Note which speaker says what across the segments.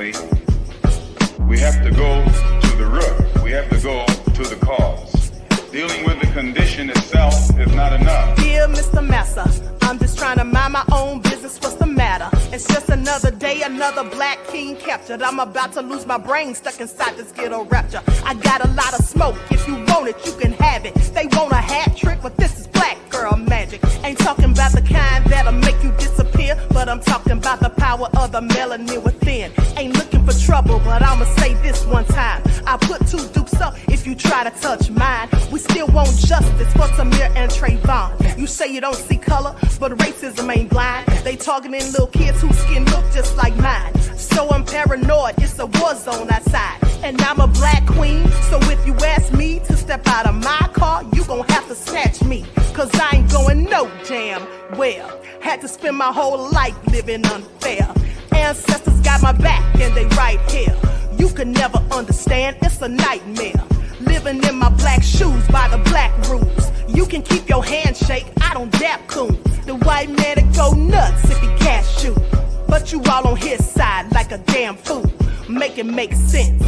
Speaker 1: Unfortunately, we have to go to the root. We have to go to the cause. Dealing with the condition itself is not enough.
Speaker 2: Dear Mr. Massa, I'm just trying to mind my own business. What's the matter? It's just another day, another black king captured. I'm about to lose my brain, stuck inside this ghetto rapture. I got a lot of smoke. If you want it, you can have it. They want a hat trick, but this is black girl magic. Ain't talking about the kind that'll make you disappear, but I'm talking about the power of the melanin within. Ain't looking for trouble, but I'ma say this one time. I put two dukes up if you try to touch mine. We still want justice for Samir and Trayvon. You say you don't see color, but racism ain't blind. They targeting little kids whose skin look just like mine. So I'm paranoid, it's a war zone outside. And I'm a black queen, so if you ask me to step out of my car, you gon' have to snatch me. Cause I ain't going no damn well. Had to spend my whole life living unfair. Ancestors got my back and they right here. You can never understand, it's a nightmare. Living in my black shoes by the black rules. You can keep your handshake, I don't dap coons. The white man that go nuts if he cash you. But you all on his side like a damn fool. Make it make sense.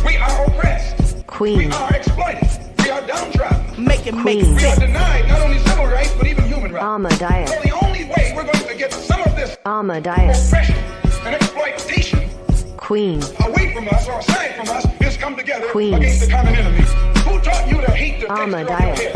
Speaker 1: We are oppressed.
Speaker 3: Queen.
Speaker 1: We are exploited. We are downtrodden.
Speaker 2: Make it make
Speaker 1: We are
Speaker 2: sense.
Speaker 1: denied not only civil rights, but even human rights.
Speaker 3: Amadeus.
Speaker 1: So the only way we're going to get some of this
Speaker 3: Amadeus.
Speaker 1: oppression and exploitation
Speaker 3: Queen.
Speaker 1: away from us or aside from us is come together
Speaker 3: Queen.
Speaker 1: against the common enemy. Who taught you to hate the texture of your
Speaker 3: Amadeus.
Speaker 1: hair?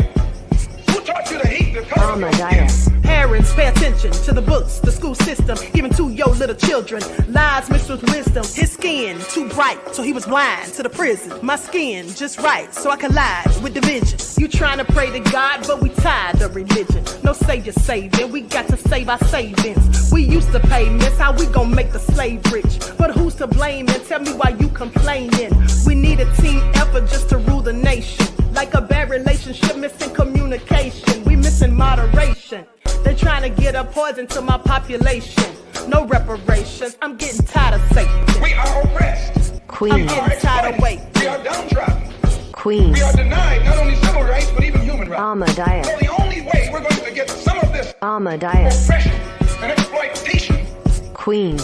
Speaker 1: Who taught you to hate the color of your skin?
Speaker 3: Amadeus.
Speaker 2: Parents, pay attention to the books, the school system, given to your little children. Lies mixed with wisdom. His skin too bright, so he was blind to the prison. My skin just right, so I collide with division. You trying to pray to God, but we tired of religion. No savior saving, we got to save our savings. We used to pay miss, how we gon' make the slave rich? But who's to blame, and tell me why you complaining? We need a team effort just to rule the nation. Like a bad relationship, missing communication. We missing moderation. They trying to get a poison to my population. No reparations. I'm getting tired of Satan.
Speaker 1: We are oppressed.
Speaker 3: Queen.
Speaker 2: I'm getting tired of waiting.
Speaker 1: We are downtrodden.
Speaker 3: Queen.
Speaker 1: We are denied not only civil rights, but even human rights.
Speaker 3: Amadeus.
Speaker 1: So the only way we're going to get some of this
Speaker 3: Amadeus.
Speaker 1: oppression and exploitation.
Speaker 3: Queen.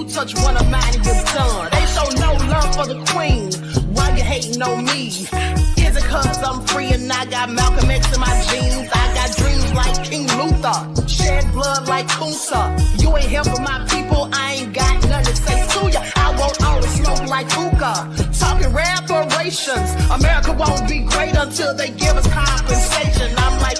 Speaker 2: Touch one of mine and you're done. They show no love for the queen. Why you hating on me? Is it cause I'm free and I got Malcolm X in my jeans? I got dreams like King Luther, shed blood like Kunsa. You ain't helping my people, I ain't got nothing to say to ya. I want all the smoke like hookah. Talking reparations. America won't be great until they give us compensation. I'm like,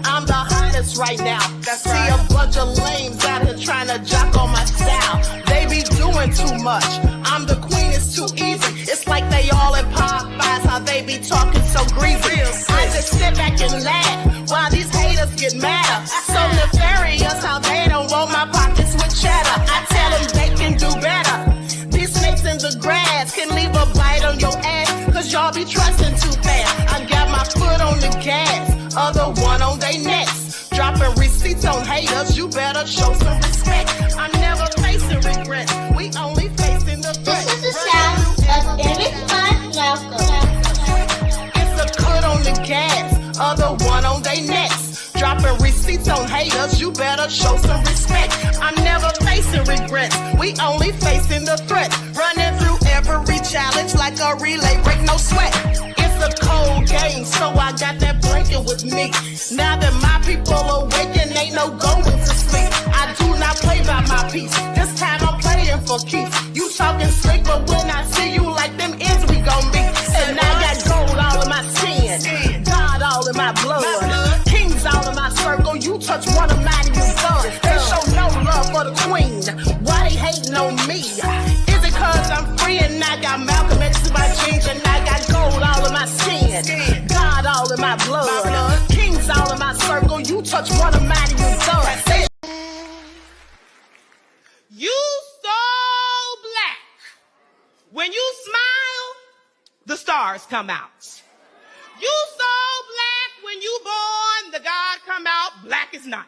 Speaker 2: I'm the hottest right now. See a bunch of lames out here trying to jock on my style. They be doing too much. I'm the queen, it's too easy. It's like they all in Popeyes, how they be talking so greasy. I just sit back and laugh while these haters get mad. So nefarious how they don't want my pockets with cheddar. I tell them they can do better. These snakes in the grass can leave a bite on your ass, cause y'all be trusting too fast. I got my foot on the gas, other one on they necks. Dropping receipts on haters, you better show some respect. I'm never facing regret, we only facing the threat.
Speaker 4: This is the sound of Eric Malcolm.
Speaker 2: It's a cut on the gas, other one on they necks. Dropping receipts on haters, you better show some respect. I'm never facing regrets, we only facing the threat. Running through every challenge like a relay, break no sweat. It's a cold game, so I got that blanket with me. Now that my people awaken, ain't no going to sleep. I do not play by my piece, this time I'm playing for keeps. You talking slick, but when I see you like them ends, we gon' meet. And I got gold all in my skin, God all in my blood, kings all in my circle. You touch one of mine and you're done. They show no love for the queen, why they hating on me? Is it cause I'm free and I got Malcolm X in my jeans, and I got gold all in my skin, God all in my blood, kings all in my circle. You touch one of mine and you're done. stars come out. You so black when you born, the God come out, black is not.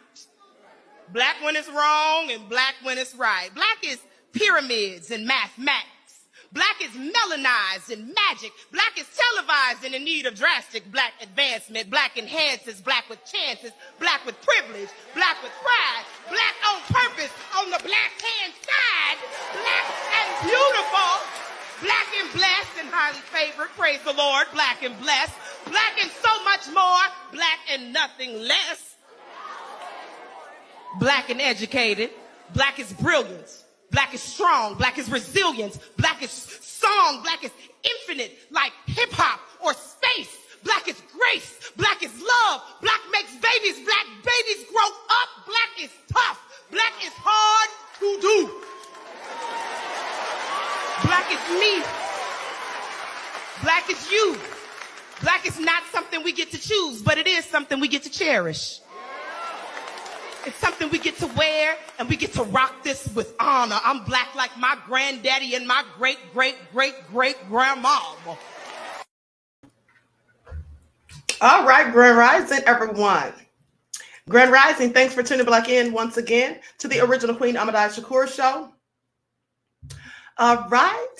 Speaker 2: Black when it's wrong and black when it's right. Black is pyramids and mathematics. Black is melanized in magic. Black is televised and in need of drastic black advancement. Black enhances, black with chances, black with privilege, black with pride, black on purpose on the black hand side, black and beautiful, black and blessed and highly favored, praise the Lord, black and blessed, black and so much more, black and nothing less, black and educated, black is brilliance. Black is strong, black is resilience, black is song, black is infinite, like hip hop or space. Black is grace, black is love, black makes babies, black babies grow up, black is tough, black is hard to do. Black is me, black is you. Black is not something we get to choose, but it is something we get to cherish. It's something we get to wear, and we get to rock this with honor. I'm black like my granddaddy and my great-great-great-great-grandma. All right, Grand Rising, everyone. Grand Rising, thanks for tuning back in once again to the original QueenASakur show. All right.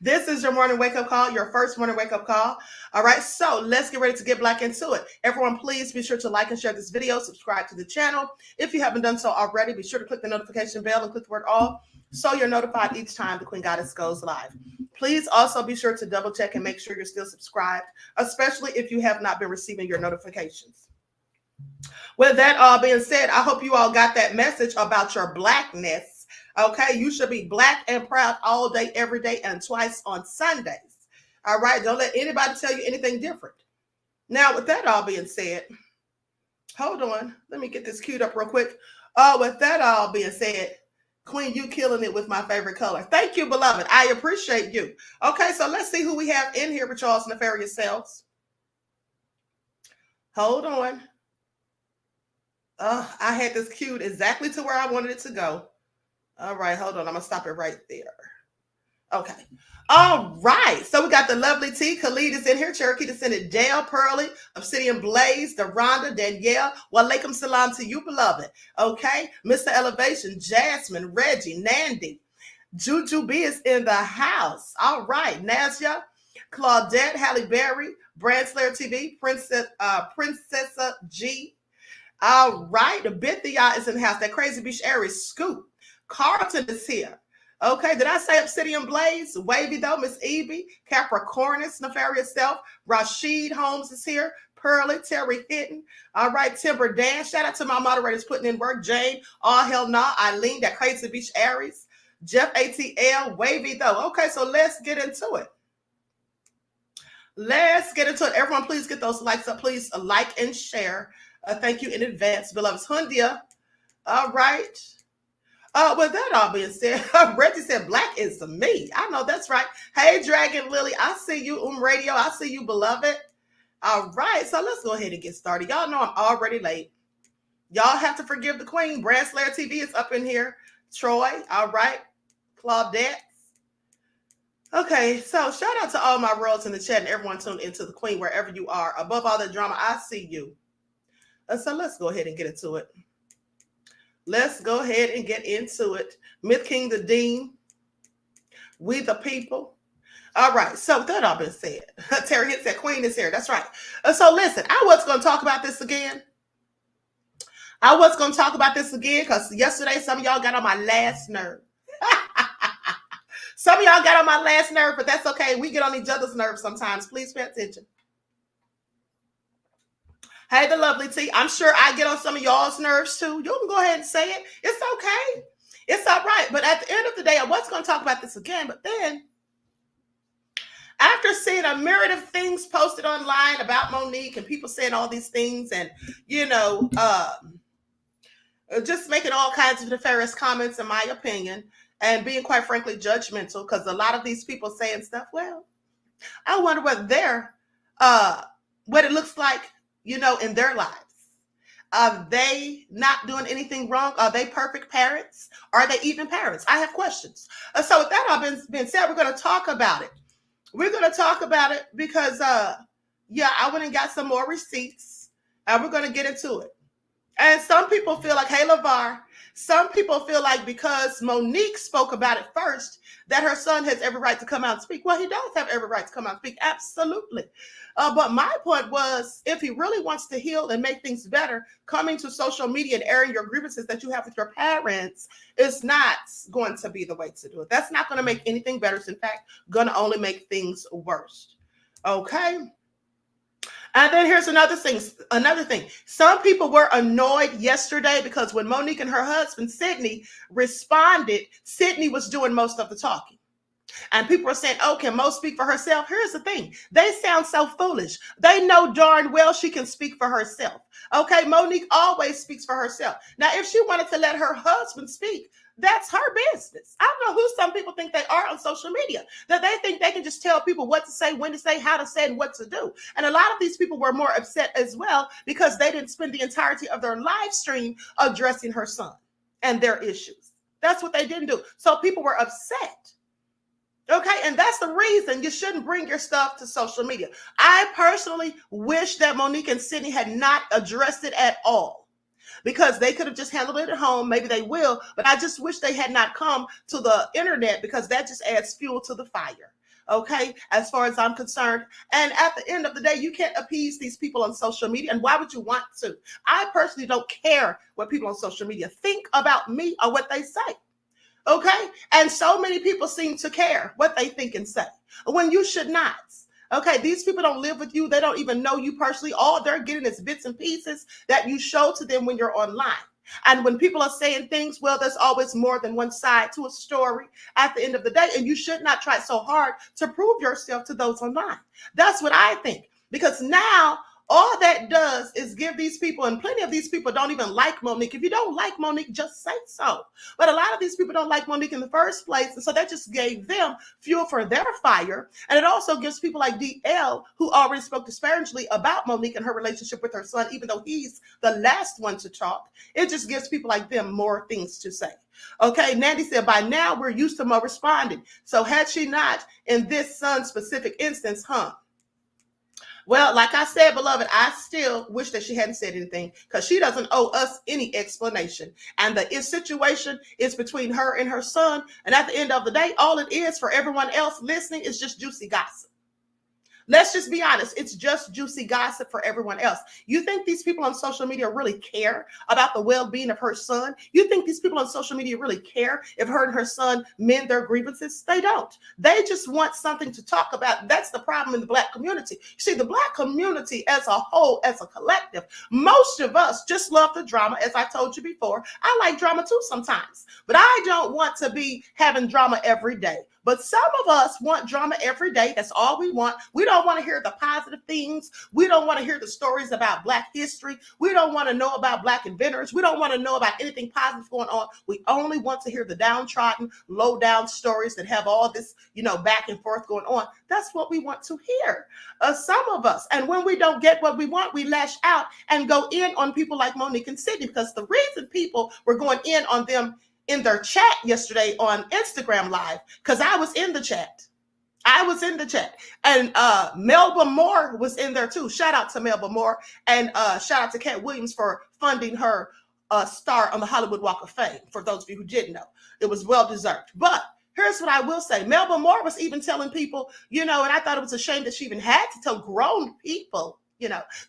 Speaker 2: This is your morning wake-up call, your first morning wake-up call. All right, so let's get ready to get back into it. Everyone, please be sure to like and share this video, subscribe to the channel. If you haven't done so already, be sure to click the notification bell and click the word all so you're notified each time the Queen Goddess goes live. Please also be sure to double check and make sure you're still subscribed, especially if you have not been receiving your notifications. With that all being said, I hope you all got that message about your blackness. Okay, you should be black and proud all day, every day, and twice on Sundays. All right, don't let anybody tell you anything different. Now, with that all being said, hold on. Let me get this queued up real quick. With that all being said, Queen, you killing it with my favorite color. Thank you, beloved. I appreciate you. Okay, so let's see who we have in here with y'all's nefarious selves. Hold on. I had this queued exactly to where I wanted it to go. All right, hold on. I'm going to stop it right there. Okay. All right. So we got the lovely T. Khalid is in here. Cherokee Descendant Dale, Pearly, Obsidian Blaze, Deronda, Danielle. Walaikum salam to you, beloved. Okay. Mr. Elevation, Jasmine, Reggie, Nandy. Juju B is in the house. All right. Nazia, Claudette, Halle Berry, Brand Slayer TV, Princessa G. All right. The Bithia is in the house. That Crazy Beach Aries, Scoop. Carlton is here. Okay, did I say Obsidian Blaze? Wavy though, Miss Evie, Capricornus, Nefarious Self, Rashid Holmes is here, Pearly, Terry Hitton. All right, Timber Dan. Shout out to my moderators putting in work. Jane, All Hell Nah, Eileen, that Crazy Beach Aries, Jeff ATL, Wavy though. Okay, so let's get into it. Let's get into it. Everyone, please get those likes up. Please like and share. Thank you in advance, beloved Hundia. All right. With that all being said, Reggie said, black is me. I know that's right. Hey, Dragon Lily, I see you. Radio, I see you, beloved. All right, so let's go ahead and get started. Y'all know I'm already late. Y'all have to forgive the Queen. Brand Slayer TV is up in here. Troy, all right. Claudette. Okay, so shout out to all my royals in the chat and everyone tuned into the Queen wherever you are. Above all the drama, I see you. So let's go ahead and get into it. Let's go ahead and get into it. Myth King the Dean. We the people. All right. So with that all been said, Terry Hit said Queen is here. That's right. So listen, I was going to talk about this again. Because yesterday some of y'all got on my last nerve. Some of y'all got on my last nerve, but that's okay. We get on each other's nerves sometimes. Please pay attention. Hey, the lovely T. I'm sure I get on some of y'all's nerves too. You can go ahead and say it. It's okay. It's all right. But at the end of the day, I was going to talk about this again. But then, after seeing a myriad of things posted online about Monique and people saying all these things and, just making all kinds of nefarious comments, in my opinion, and being quite frankly judgmental, because a lot of these people saying stuff, well, I wonder what it looks like, in their lives. Are they not doing anything wrong? Are they perfect parents? Are they even parents? I have questions. So with that all been said, we're going to talk about it. we're going to talk about it because, yeah, I went and got some more receipts and we're going to get into it. And some people feel like, hey, LeVar, some people feel like because Monique spoke about it first, that her son has every right to come out and speak. Well, he does have every right to come out and speak. Absolutely. But my point was, if he really wants to heal and make things better, coming to social media and airing your grievances that you have with your parents is not going to be the way to do it. That's not going to make anything better. It's in fact going to only make things worse. Okay. And then here's another thing. Some people were annoyed yesterday because when Monique and her husband, Sydney, responded, Sydney was doing most of the talking. And people are saying, oh, can Mo speak for herself? Here's the thing. They sound so foolish. They know darn well she can speak for herself. Okay, Monique always speaks for herself. Now, if she wanted to let her husband speak, that's her business. I don't know who some people think they are on social media, that they think they can just tell people what to say, when to say, how to say, and what to do. And a lot of these people were more upset as well because they didn't spend the entirety of their live stream addressing her son and their issues. That's what they didn't do. So people were upset. Okay, and that's the reason you shouldn't bring your stuff to social media. I personally wish that Monique and Sydney had not addressed it at all, because they could have just handled it at home. Maybe they will, but I just wish they had not come to the internet, because that just adds fuel to the fire. Okay, as far as I'm concerned. And at the end of the day, you can't appease these people on social media. And why would you want to? I personally don't care what people on social media think about me or what they say. Okay, and so many people seem to care what they think and say when you should not. Okay, these people don't live with you. They don't even know you personally. All they're getting is bits and pieces that you show to them when you're online. And when people are saying things, well, there's always more than one side to a story at the end of the day. And you should not try so hard to prove yourself to those online. That's what I think. Because now all that does is give these people, and plenty of these people don't even like Monique. If you don't like Monique, just say so. But a lot of these people don't like Monique in the first place. And so that just gave them fuel for their fire. And it also gives people like DL, who already spoke disparagingly about Monique and her relationship with her son, even though he's the last one to talk. It just gives people like them more things to say. Okay, Nandy said, by now we're used to Mo responding. So had she not in this son specific instance, Well, like I said, beloved, I still wish that she hadn't said anything, because she doesn't owe us any explanation. And the situation is between her and her son. And at the end of the day, all it is for everyone else listening is just juicy gossip. Let's just be honest. It's just juicy gossip for everyone else. You think these people on social media really care about the well-being of her son? You think these people on social media really care if her and her son mend their grievances? They don't. They just want something to talk about. That's the problem in the Black community. You see, the Black community as a whole, as a collective, most of us just love the drama. As I told you before, I like drama too sometimes, but I don't want to be having drama every day. But some of us want drama every day. That's all we want. We don't want to hear the positive things. We don't want to hear the stories about Black history. We don't want to know about Black inventors. We don't want to know about anything positive going on. We only want to hear the downtrodden, low down stories that have all this, back and forth going on. That's what we want to hear. Some of us. And when we don't get what we want, we lash out and go in on people like Monique and Sydney, because the reason people were going in on them in their chat yesterday on Instagram Live, because I was in the chat. And Melba Moore was in there too. Shout out to Melba Moore, and shout out to Cat Williams for funding her star on the Hollywood Walk of Fame. For those of you who didn't know, it was well deserved. But here's what I will say. Melba Moore was even telling people, and I thought it was a shame that she even had to tell grown people,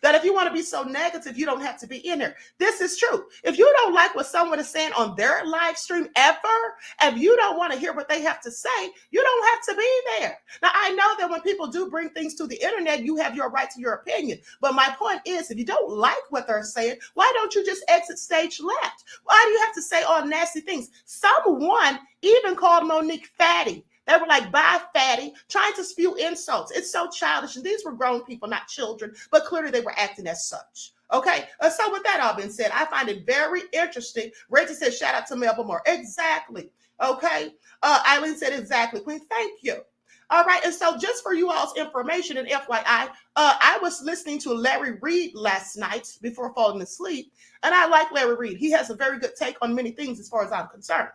Speaker 2: that if you want to be so negative, you don't have to be in here. This is true. If you don't like what someone is saying on their live stream ever, if you don't want to hear what they have to say, you don't have to be there. Now, I know that when people do bring things to the internet, you have your right to your opinion. But my point is, if you don't like what they're saying, why don't you just exit stage left? Why do you have to say all nasty things? Someone even called Monique fatty. They were like, bye, fatty, trying to spew insults. It's so childish. And these were grown people, not children, but clearly they were acting as such. Okay. So with that all being said, I find it very interesting. Rachel said, shout out to Melba Moore. Exactly. Okay. Eileen said, exactly. Queen, thank you. All right. And so just for you all's information and FYI, I was listening to Larry Reid last night before falling asleep. And I like Larry Reid. He has a very good take on many things as far as I'm concerned.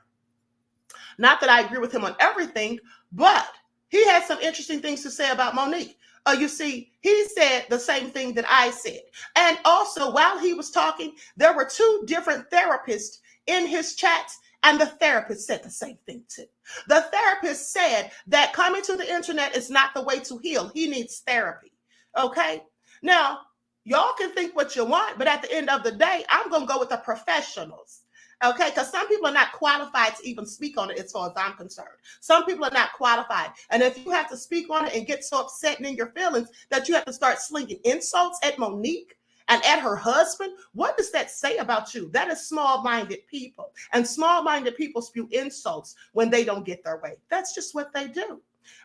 Speaker 2: Not that I agree with him on everything, but he had some interesting things to say about Monique. You see, he said the same thing that I said. And also, while he was talking, there were two different therapists in his chats, and the therapist said the same thing too. The therapist said that coming to the internet is not the way to heal. He needs therapy. Okay? Now, y'all can think what you want, but at the end of the day, I'm going to go with the professionals. Okay, because some people are not qualified to even speak on it as far as I'm concerned. Some people are not qualified. And if you have to speak on it and get so upset and in your feelings that you have to start slinging insults at Monique and at her husband, what does that say about you? That is small-minded people. And small-minded people spew insults when they don't get their way. That's just what they do.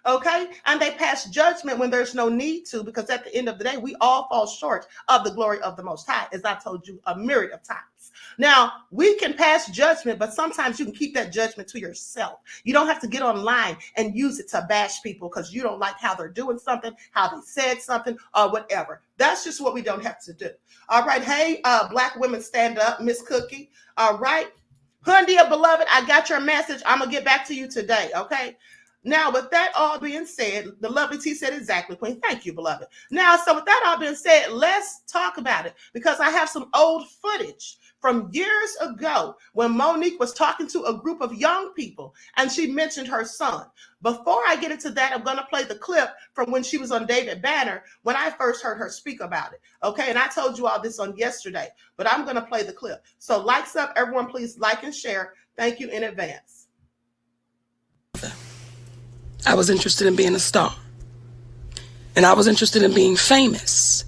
Speaker 2: Okay, and they pass judgment when there's no need to, because at the end of the day, we all fall short of the glory of the Most High, as I told you a myriad of times. Now, we can pass judgment, but sometimes you can keep that judgment to yourself. You don't have to get online and use it to bash people because you don't like how they're doing something, how they said something, or whatever. That's just what we don't have to do. All right, hey, Black women stand up, Miss Cookie. All right, Hundia, beloved, I got your message. I'm going to get back to you today, okay? Now, with that all being said, the lovely T said exactly, Queen. Thank you, beloved. Now, so with that all being said, let's talk about it, because I have some old footage from years ago when Monique was talking to a group of young people and she mentioned her son. Before I get into that, I'm going to play the clip from when she was on David Banner when I first heard her speak about it. Okay, and I told you all this on yesterday, but I'm going to play the clip. So likes up, everyone, please like and share. Thank you in advance.
Speaker 5: I was interested in being a star. And I was interested in being famous.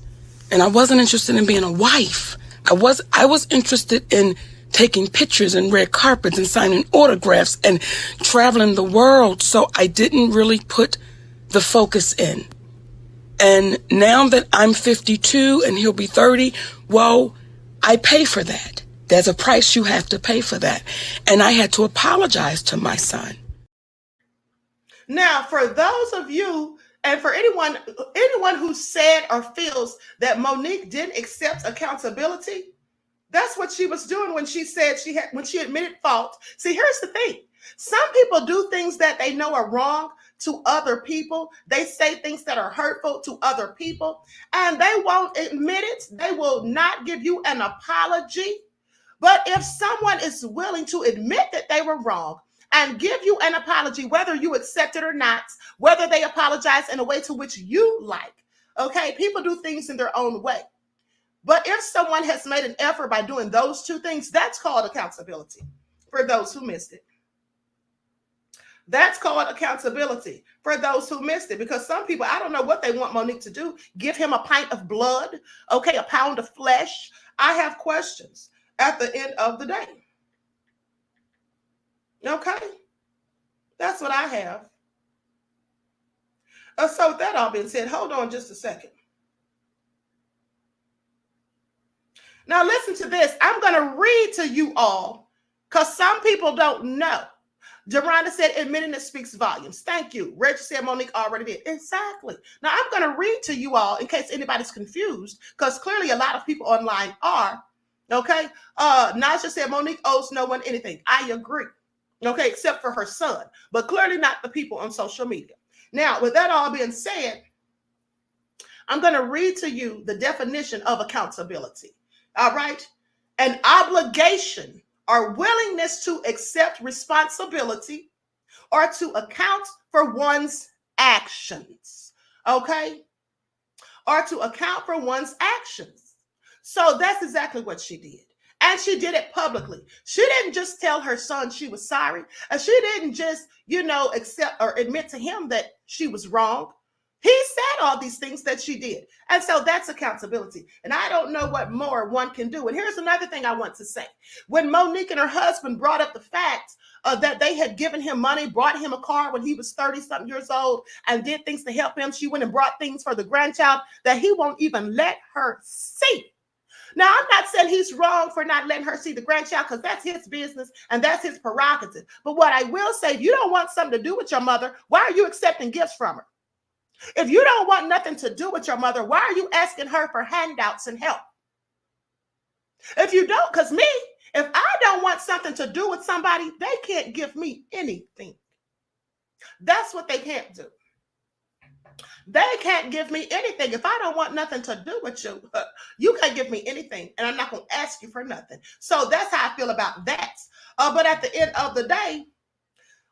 Speaker 5: And I wasn't interested in being a wife. I was interested in taking pictures and red carpets and signing autographs and traveling the world. So I didn't really put the focus in. And now that I'm 52 and he'll be 30, well, I pay for that. There's a price you have to pay for that. And I had to apologize to my son.
Speaker 2: Now, for those of you and for anyone who said or feels that Monique didn't accept accountability, that's what she was doing when she said when she admitted fault. See, here's the thing. Some people do things that they know are wrong to other people. They say things that are hurtful to other people, and they won't admit it. They will not give you an apology. But if someone is willing to admit that they were wrong and give you an apology, whether you accept it or not, whether they apologize in a way to which you like, okay, people do things in their own way. But if someone has made an effort by doing those two things, that's called accountability, for those who missed it. That's called accountability for those who missed it, because some people, I don't know what they want Monique to do. Give him a pint of blood, okay, a pound of flesh. I have questions at the end of the day. Okay, that's what I have. So with that all being said, hold on just a second. Now listen to this. I'm going to read to you all because some people don't know. Deronda said, admitting it speaks volumes. Thank you. Reggie said Monique already did. Exactly. Now I'm going to read to you all in case anybody's confused, because clearly a lot of people online are. Okay. Naja said Monique owes no one anything. I agree. Okay, except for her son, but clearly not the people on social media. Now, with that all being said, I'm going to read to you the definition of accountability. All right. An obligation or willingness to accept responsibility or to account for one's actions. Okay. Or to account for one's actions. So that's exactly what she did. And she did it publicly. She didn't just tell her son she was sorry. And she didn't just, accept or admit to him that she was wrong. He said all these things that she did. And so that's accountability. And I don't know what more one can do. And here's another thing I want to say. When Monique and her husband brought up the fact that they had given him money, brought him a car when he was 30-something years old, and did things to help him, she went and brought things for the grandchild that he won't even let her see. Now, I'm not saying he's wrong for not letting her see the grandchild, because that's his business and that's his prerogative. But what I will say, if you don't want something to do with your mother, why are you accepting gifts from her? If you don't want nothing to do with your mother, why are you asking her for handouts and help? If you don't, because me, if I don't want something to do with somebody, they can't give me anything. That's what they can't do. They can't give me anything. If I don't want nothing to do with you, you can't give me anything, and I'm not going to ask you for nothing. So that's how I feel about that. But at the end of the day,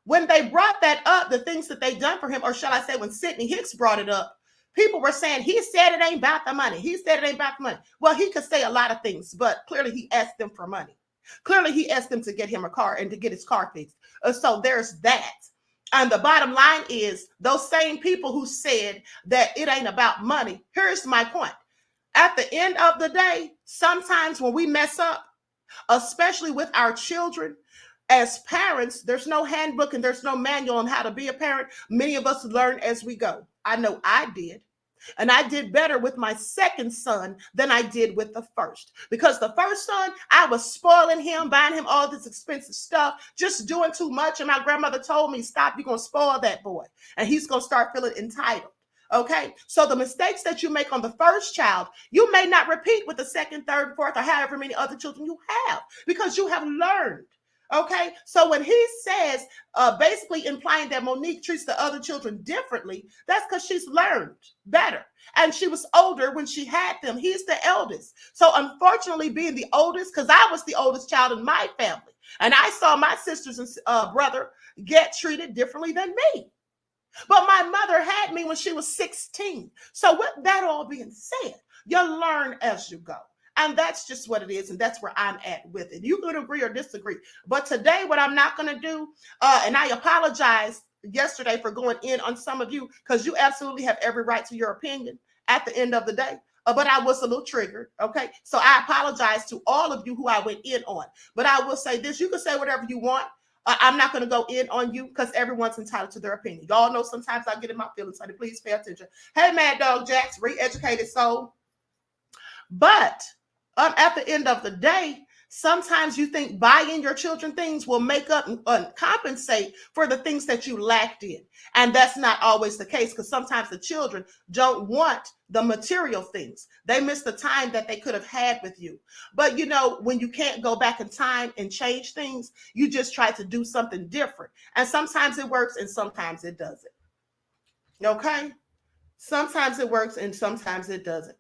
Speaker 2: when they brought that up, the things that they done for him, or shall I say when Sidney Hicks brought it up, people were saying, he said it ain't about the money. He said it ain't about the money. Well, he could say a lot of things, but clearly he asked them for money. Clearly he asked them to get him a car and to get his car fixed. So there's that. And the bottom line is those same people who said that it ain't about money. Here's my point. At the end of the day, sometimes when we mess up, especially with our children, as parents, there's no handbook and there's no manual on how to be a parent. Many of us learn as we go. I know I did. And I did better with my second son than I did with the first. Because the first son, I was spoiling him, buying him all this expensive stuff, just doing too much. And my grandmother told me, stop, you're going to spoil that boy. And he's going to start feeling entitled. Okay, so the mistakes that you make on the first child, you may not repeat with the second, third, fourth, or however many other children you have, because you have learned. Okay, so when he says, basically implying that Monique treats the other children differently, that's because she's learned better. And she was older when she had them. He's the eldest. So unfortunately, being the oldest, because I was the oldest child in my family, and I saw my sisters and brother get treated differently than me. But my mother had me when she was 16. So with that all being said, you learn as you go. And that's just what it is. And that's where I'm at with it. You can agree or disagree. But today, what I'm not going to do, and I apologize yesterday for going in on some of you, because you absolutely have every right to your opinion at the end of the day. But I was a little triggered. Okay. So I apologize to all of you who I went in on. But I will say this. You can say whatever you want. I'm not going to go in on you because everyone's entitled to their opinion. Y'all know sometimes I get in my feelings. So please pay attention. Hey, Mad Dog Jax, re-educated soul. But at the end of the day, sometimes you think buying your children things will make up and compensate for the things that you lacked in. And that's not always the case, because sometimes the children don't want the material things. They miss the time that they could have had with you. But you know, when you can't go back in time and change things, you just try to do something different. And sometimes it works and sometimes it doesn't. Okay? Sometimes it works and sometimes it doesn't.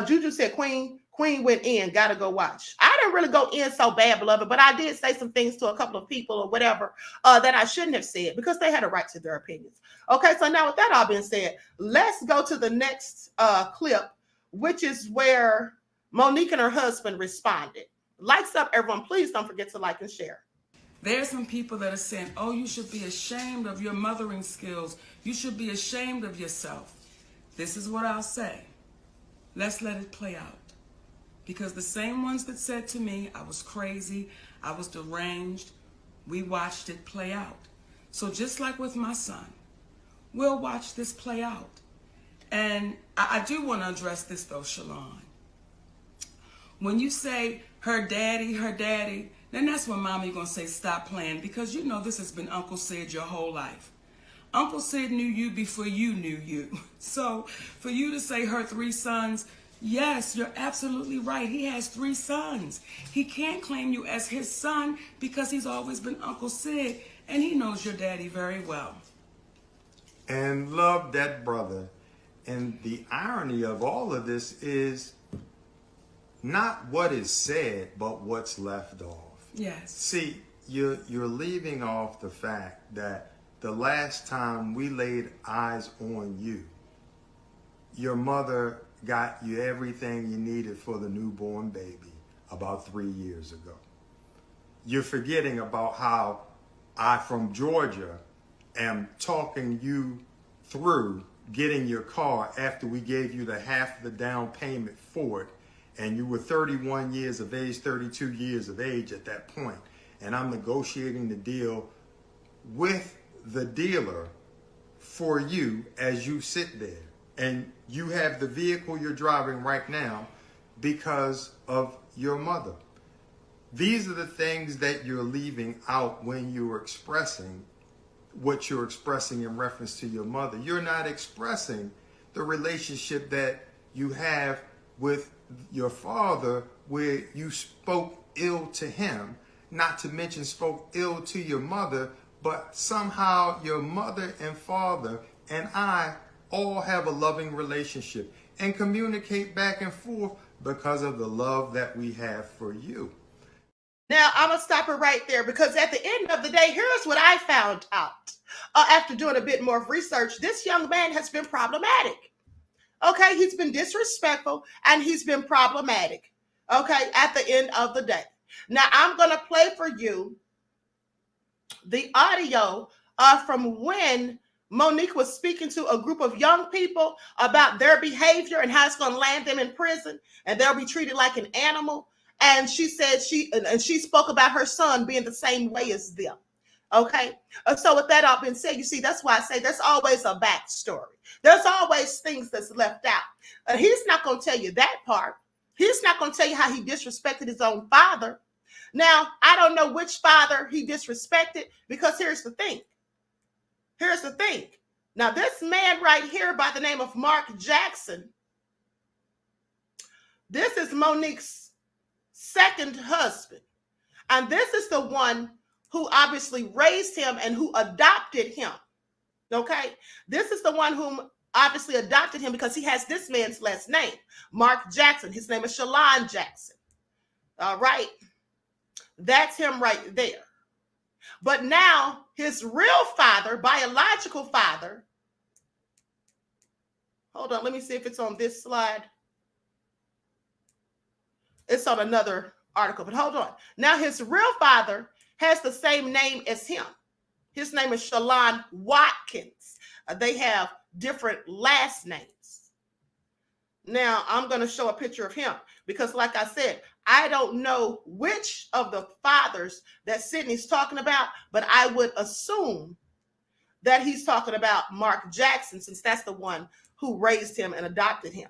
Speaker 2: Juju said, Queen went in, gotta go watch. I didn't really go in so bad, beloved, but I did say some things to a couple of people or whatever that I shouldn't have said, because they had a right to their opinions. Okay, so now with that all being said, let's go to the next clip, which is where Monique and her husband responded. Lights up, everyone. Please don't forget to like and share.
Speaker 5: There's some people that are saying, oh, you should be ashamed of your mothering skills. You should be ashamed of yourself. This is what I'll say. Let's let it play out. Because the same ones that said to me I was crazy, I was deranged, we watched it play out. So just like with my son, we'll watch this play out. And I do want to address this though, Shalon. When you say her daddy, then that's when mommy gonna say stop playing, because you know this has been Uncle Sid your whole life. Uncle Sid knew you before you knew you. So for you to say her 3 sons, yes, you're absolutely right. He has 3 sons. He can't claim you as his son because he's always been Uncle Sid, and he knows your daddy very well.
Speaker 6: And love that brother. And the irony of all of this is not what is said, but what's left off.
Speaker 5: Yes.
Speaker 6: See, you're leaving off the fact that the last time we laid eyes on you, your mother got you everything you needed for the newborn baby about 3 years ago. You're forgetting about how I, from Georgia, am talking you through getting your car after we gave you the half of the down payment for it, and you were 31 years of age, 32 years of age at that point, and I'm negotiating the deal with the dealer for you as you sit there. And you have the vehicle you're driving right now because of your mother. These are the things that you're leaving out when you're expressing what you're expressing in reference to your mother. You're not expressing the relationship that you have with your father, where you spoke ill to him, not to mention spoke ill to your mother, but somehow your mother and father and I all have a loving relationship and communicate back and forth because of the love that we have for you.
Speaker 2: Now, I'm going to stop it right there because at the end of the day, here's what I found out. After doing a bit more of research, this young man has been problematic. Okay, he's been disrespectful and he's been problematic. Okay, at the end of the day. Now, I'm going to play for you the audio from when Monique was speaking to a group of young people about their behavior and how it's going to land them in prison and they'll be treated like an animal. And she said she spoke about her son being the same way as them. Okay. So with that all being said, you see, that's why I say there's always a backstory. There's always things that's left out. He's not going to tell you that part. He's not going to tell you how he disrespected his own father. Now, I don't know which father he disrespected because here's the thing. Here's the thing. Now, this man right here by the name of Mark Jackson, this is Monique's second husband. And this is the one who obviously raised him and who adopted him. Okay? This is the one whom obviously adopted him because he has this man's last name, Mark Jackson. His name is Shalon Jackson. All right? That's him right there. But now his real father, biological father, hold on, let me see if it's on this slide. It's on another article, but hold on. Now his real father has the same name as him. His name is Shalon Watkins. They have different last names. Now I'm going to show a picture of him because like I said, I don't know which of the fathers that Sydney's talking about, but I would assume that he's talking about Mark Jackson since that's the one who raised him and adopted him.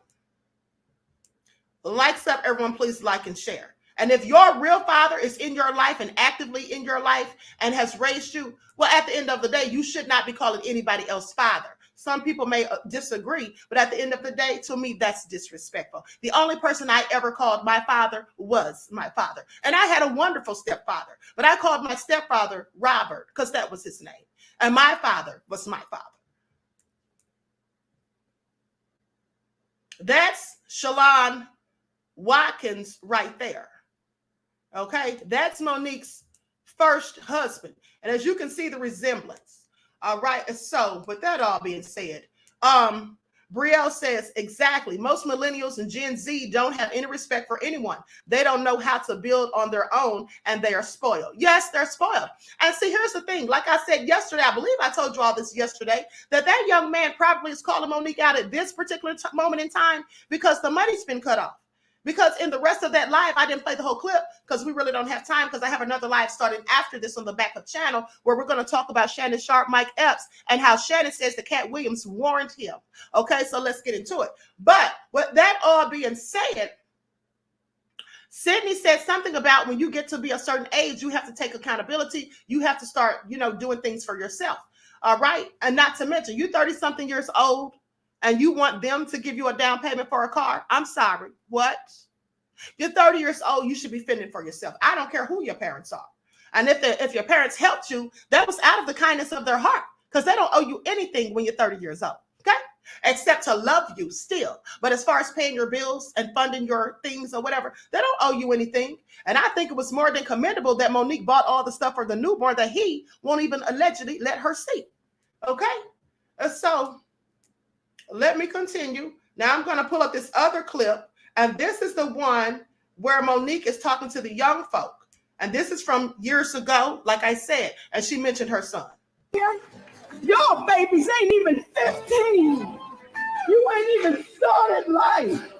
Speaker 2: Likes up, everyone, please like and share. And if your real father is in your life and actively in your life and has raised you, well, at the end of the day, you should not be calling anybody else father. Some people may disagree, but at the end of the day, to me, that's disrespectful. The only person I ever called my father was my father. And I had a wonderful stepfather, but I called my stepfather Robert because that was his name. And my father was my father. That's Shalon Watkins right there. Okay, that's Monique's first husband. And as you can see the resemblance. All right, so with that all being said, Brielle says, exactly. Most millennials and Gen Z don't have any respect for anyone. They don't know how to build on their own and they are spoiled. Yes, they're spoiled. And see, here's the thing. Like I said yesterday, I believe I told you all this yesterday, that young man probably is calling Monique out at this particular moment in time because the money's been cut off. Because in the rest of that live, I didn't play the whole clip because we really don't have time because I have another live starting after this on the backup channel where we're going to talk about Shannon Sharp, Mike Epps, and how Shannon says that Cat Williams warned him. Okay, so let's get into it. But with that all being said, Sydney said something about when you get to be a certain age, you have to take accountability. You have to start, doing things for yourself. All right. And not to mention, you're 30-something years old. And you want them to give you a down payment for a car? I'm sorry. What? You're 30 years old. You should be fending for yourself. I don't care who your parents are. And if your parents helped you, that was out of the kindness of their heart because they don't owe you anything when you're 30 years old. Okay? Except to love you still. But as far as paying your bills and funding your things or whatever, they don't owe you anything. And I think it was more than commendable that Monique bought all the stuff for the newborn that he won't even allegedly let her see. Okay? So let me continue. Now I'm going to pull up this other clip. And this is the one where Monique is talking to the young folk. And this is from years ago, like I said. And she mentioned her son.
Speaker 7: Your babies ain't even 15. You ain't even started life.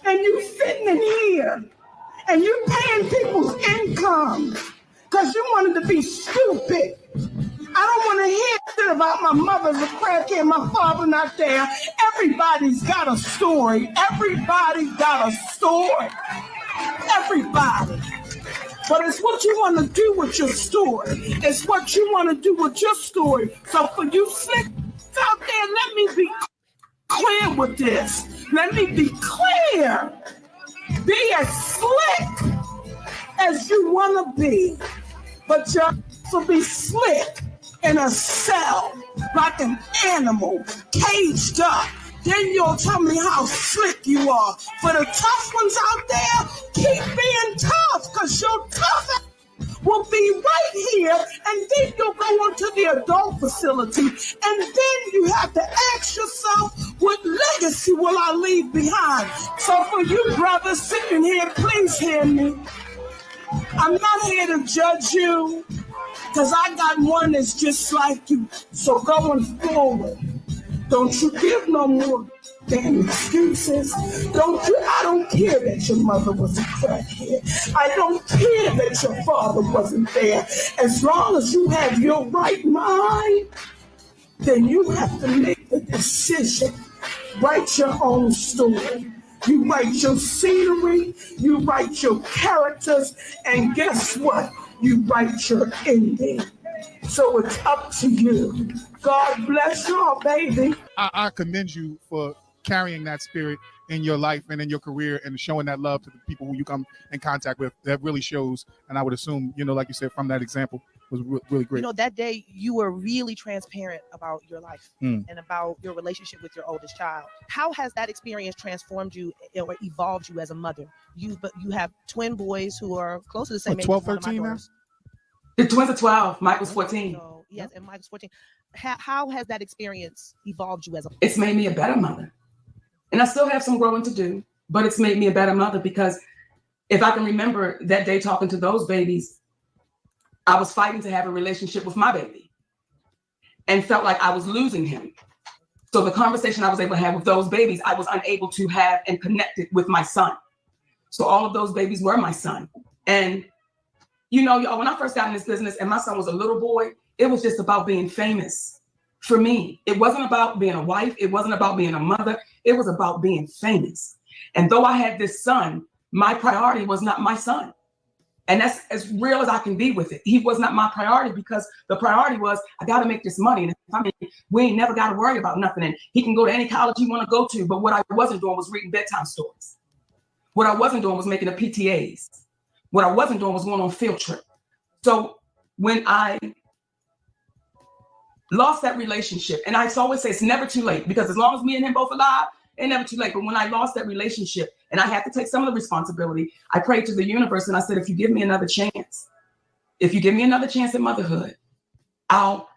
Speaker 7: And you sitting in here. And you paying people's income. Because you wanted to be stupid. I don't want to hear shit about my mother's a crackhead, my father not there. Everybody's got a story. Everybody got a story. Everybody. But it's what you want to do with your story. It's what you want to do with your story. So for you slick out there, let me be clear with this. Let me be clear. Be as slick as you want to be. But you also be slick in a cell like an animal, caged up. Then you'll tell me how slick you are. For the tough ones out there, keep being tough, because your tough will be right here, and then you'll go on to the adult facility, and then you have to ask yourself, what legacy will I leave behind? So for you brothers sitting here, please hear me. I'm not here to judge you, because I got one that's just like you. So going forward, don't you give no more damn excuses. I don't care that your mother was a crackhead. I don't care that your father wasn't there. As long as you have your right mind, then you have to make the decision. Write your own story. You write your scenery, you write your characters, and guess what? You write your ending. So it's up to you. God bless y'all, baby.
Speaker 8: I commend you for carrying that spirit in your life and in your career and showing that love to the people who you come in contact with. That really shows. And I would assume, like you said, from that example was really great.
Speaker 9: That day you were really transparent about your life and about your relationship with your oldest child. How has that experience transformed you or evolved you as a mother? You have twin boys who are close to the same age.
Speaker 8: 12, 13 now?
Speaker 10: The twins are 12. Mike was 14.
Speaker 9: So, yes, and Mike was 14. How has that experience evolved you as a mother?
Speaker 10: It's made me a better mother. And I still have some growing to do, but it's made me a better mother, because if I can remember that day talking to those babies, I was fighting to have a relationship with my baby and felt like I was losing him. So the conversation I was able to have with those babies, I was unable to have and connect it with my son. So all of those babies were my son. And y'all, when I first got in this business and my son was a little boy, it was just about being famous for me. It wasn't about being a wife. It wasn't about being a mother. It was about being famous. And though I had this son, my priority was not my son. And that's as real as I can be with it. He was not my priority, because the priority was, I got to make this money. And we ain't never got to worry about nothing. And he can go to any college he want to go to. But what I wasn't doing was reading bedtime stories. What I wasn't doing was making the PTAs. What I wasn't doing was going on field trip. So when I lost that relationship, and I always say it's never too late, because as long as me and him both alive, it's never too late. But when I lost that relationship and I had to take some of the responsibility, I prayed to the universe and I said, if you give me another chance at motherhood, I'll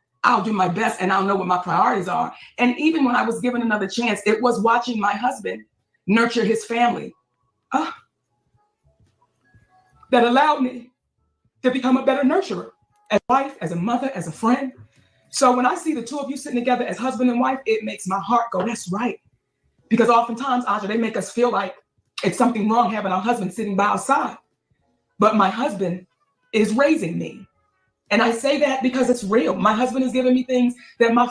Speaker 10: do my best and I'll know what my priorities are. And even when I was given another chance, it was watching my husband nurture his family that allowed me to become a better nurturer, as a wife, as a mother, as a friend. So when I see the two of you sitting together as husband and wife, it makes my heart go, that's right. Because oftentimes, Aja, they make us feel like it's something wrong having our husband sitting by our side. But my husband is raising me. And I say that because it's real. My husband has given me things that my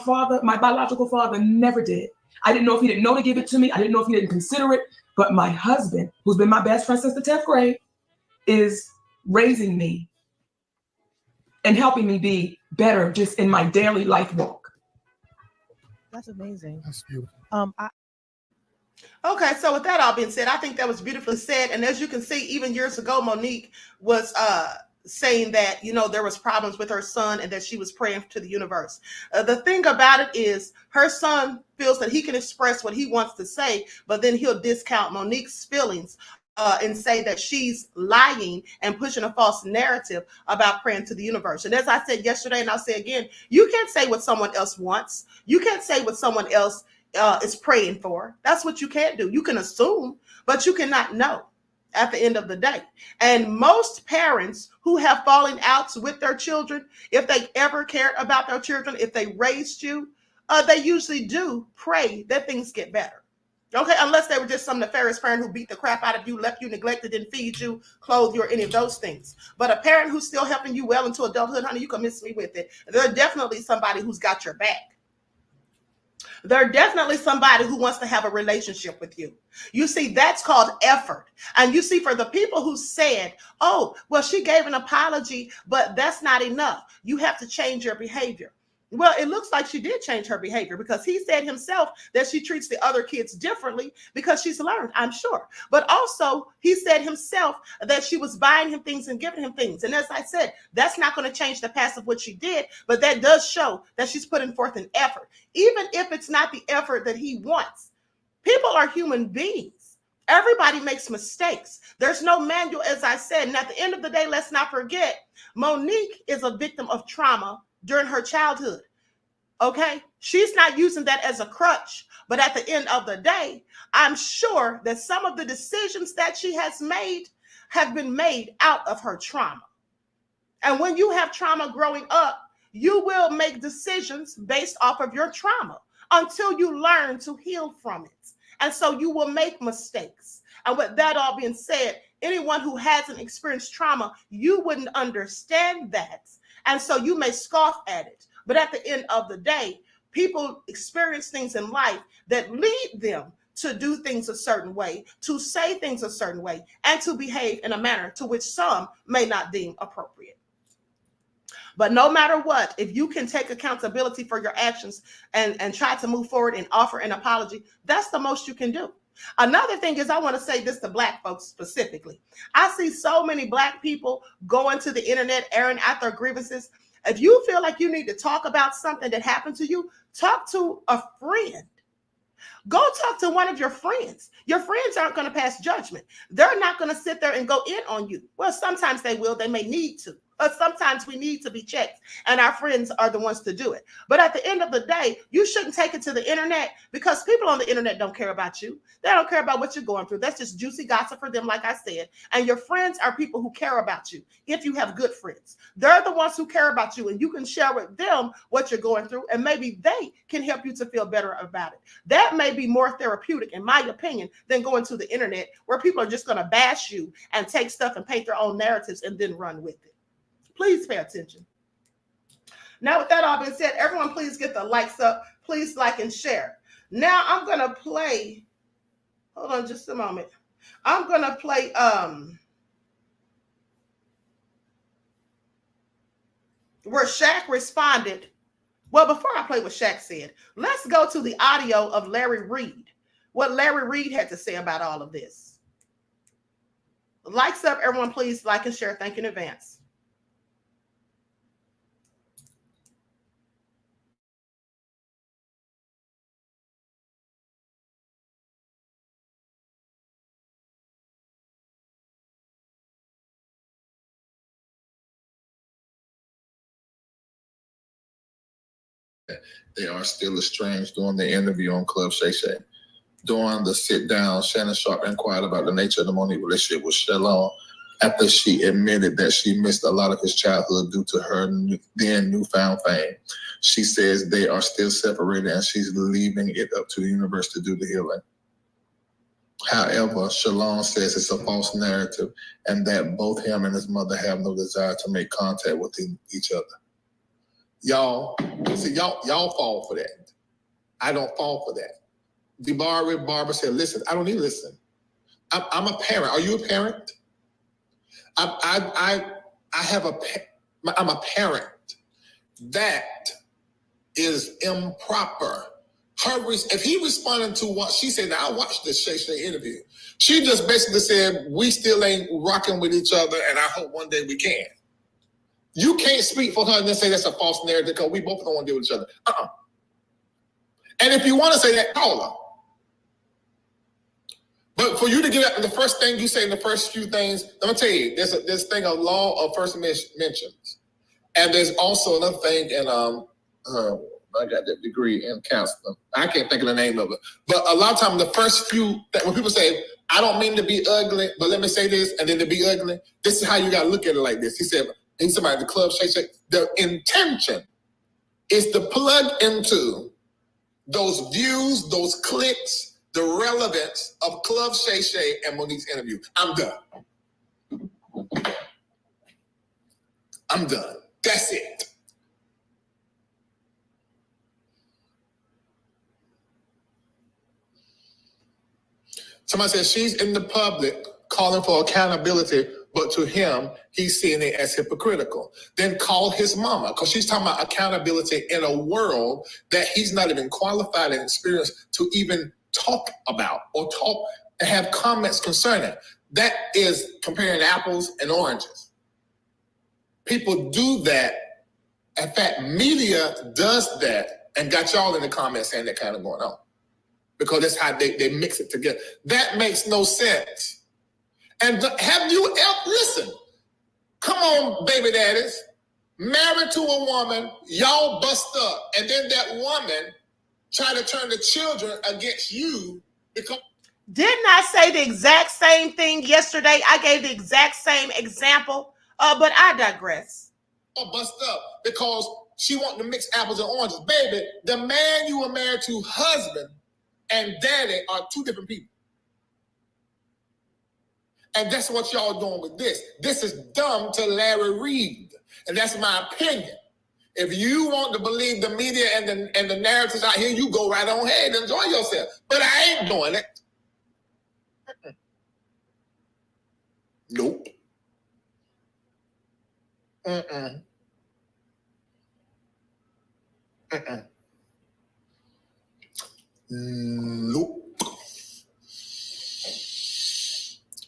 Speaker 10: biological father, never did. I didn't know if he didn't know to give it to me. I didn't know if he didn't consider it. But my husband, who's been my best friend since the 10th grade, is raising me and helping me be better just in my daily life walk.
Speaker 9: That's amazing.
Speaker 8: That's beautiful.
Speaker 2: Okay, so with that all being said, I think that was beautifully said. And as you can see, even years ago, Monique was saying that, there was problems with her son and that she was praying to the universe. The thing about it is her son feels that he can express what he wants to say, but then he'll discount Monique's feelings and say that she's lying and pushing a false narrative about praying to the universe. And as I said yesterday, and I'll say again, you can't say what someone else wants. You can't say what someone else is praying for. That's what you can't do. You can assume, but you cannot know at the end of the day. And most parents who have fallen outs with their children, if they ever cared about their children, if they raised you, they usually do pray that things get better. Okay, unless they were just some nefarious parent who beat the crap out of you, left you neglected, didn't feed you, clothed you, or any of those things. But a parent who's still helping you well into adulthood, honey, you can miss me with it. They're definitely somebody who's got your back. They're definitely somebody who wants to have a relationship with you. You see, that's called effort. And you see, for the people who said, oh, well, she gave an apology, but that's not enough. You have to change your behavior. Well, it looks like she did change her behavior because he said himself that she treats the other kids differently because she's learned, I'm sure. But also, he said himself that she was buying him things and giving him things. And as I said, that's not going to change the past of what she did, but that does show that she's putting forth an effort, even if it's not the effort that he wants. People are human beings. Everybody makes mistakes. There's no manual, as I said. And at the end of the day, let's not forget, Monique is a victim of trauma during her childhood. Okay? She's not using that as a crutch. But at the end of the day, I'm sure that some of the decisions that she has made have been made out of her trauma. And when you have trauma growing up, you will make decisions based off of your trauma until you learn to heal from it. And so you will make mistakes. And with that all being said, anyone who hasn't experienced trauma, you wouldn't understand that. And so you may scoff at it. But at the end of the day, people experience things in life that lead them to do things a certain way, to say things a certain way, and to behave in a manner to which some may not deem appropriate. But no matter what, if you can take accountability for your actions and try to move forward and offer an apology, that's the most you can do. Another thing is, I want to say this to Black folks specifically. I see so many Black people going to the internet, airing out their grievances. If you feel like you need to talk about something that happened to you, talk to a friend. Go talk to one of your friends. Your friends aren't going to pass judgment. They're not going to sit there and go in on you. Well, sometimes they will. They may need to. But sometimes we need to be checked, and our friends are the ones to do it. But at the end of the day, you shouldn't take it to the internet, because people on the internet don't care about you. They don't care about what you're going through. That's just juicy gossip for them, like I said. And your friends are people who care about you, if you have good friends. They're the ones who care about you, and you can share with them what you're going through, and maybe they can help you to feel better about it. That may be more therapeutic, in my opinion, than going to the internet, where people are just going to bash you and take stuff and paint their own narratives and then run with it. Please pay attention. Now, with that all being said, everyone please get the likes up. Please like and share. Now I'm going to play, hold on just a moment. I'm going to play where Shaq responded. Well, before I play what Shaq said, let's go to the audio of Larry Reid. What Larry Reid had to say about all of this. Likes up, everyone please like and share. Thank you in advance.
Speaker 11: They are still estranged. During the interview on Club Shay Shay, during the sit down, Shannon Sharp inquired about the nature of the Monique relationship with Shalon after she admitted that she missed a lot of his childhood due to her then newfound fame. She says they are still separated and she's leaving it up to the universe to do the healing. However, Shalon says it's a false narrative and that both him and his mother have no desire to make contact with each other. Y'all, see, y'all fall for that. I don't fall for that. Barbara said, listen, I don't need to listen. I'm a parent. Are you a parent? I'm a parent. That is improper. If he responded to what she said, now I watched this Shay Shay interview. She just basically said, we still ain't rocking with each other, and I hope one day we can. You can't speak for her and then say that's a false narrative because we both don't want to deal with each other. And if you want to say that, call her. But for you to get up, the first thing you say in the first few things, let me tell you, there's this thing of law of first mentions. And there's also another thing in, I got that degree in counseling. I can't think of the name of it. But a lot of times the first few, when people say, I don't mean to be ugly, but let me say this, and then to be ugly, this is how you got to look at it like this. He said, he's somebody at the Club Shay Shay, the intention is to plug into those views, those clicks, the relevance of Club Shay Shay and Monique's interview. I'm done. That's it. Somebody says she's in the public calling for accountability but to him, he's seeing it as hypocritical. Then call his mama, because she's talking about accountability in a world that he's not even qualified and experienced to even talk about or talk and have comments concerning. That is comparing apples and oranges. People do that. In fact, media does that and got y'all in the comments saying that kind of going on. Because that's how they mix it together. That makes no sense. And have you ever, listen, come on, baby daddies, married to a woman, y'all bust up, and then that woman try to turn the children against you because...
Speaker 2: Didn't I say the exact same thing yesterday? I gave the exact same example, but I digress.
Speaker 11: Bust up because she wanted to mix apples and oranges. Baby, the man you were married to, husband, and daddy are two different people. And that's what y'all doing with this. This is dumb to Larry Reid. And that's my opinion. If you want to believe the media and the narratives out here, you go right on ahead and enjoy yourself. But I ain't doing it. Nope. Nope.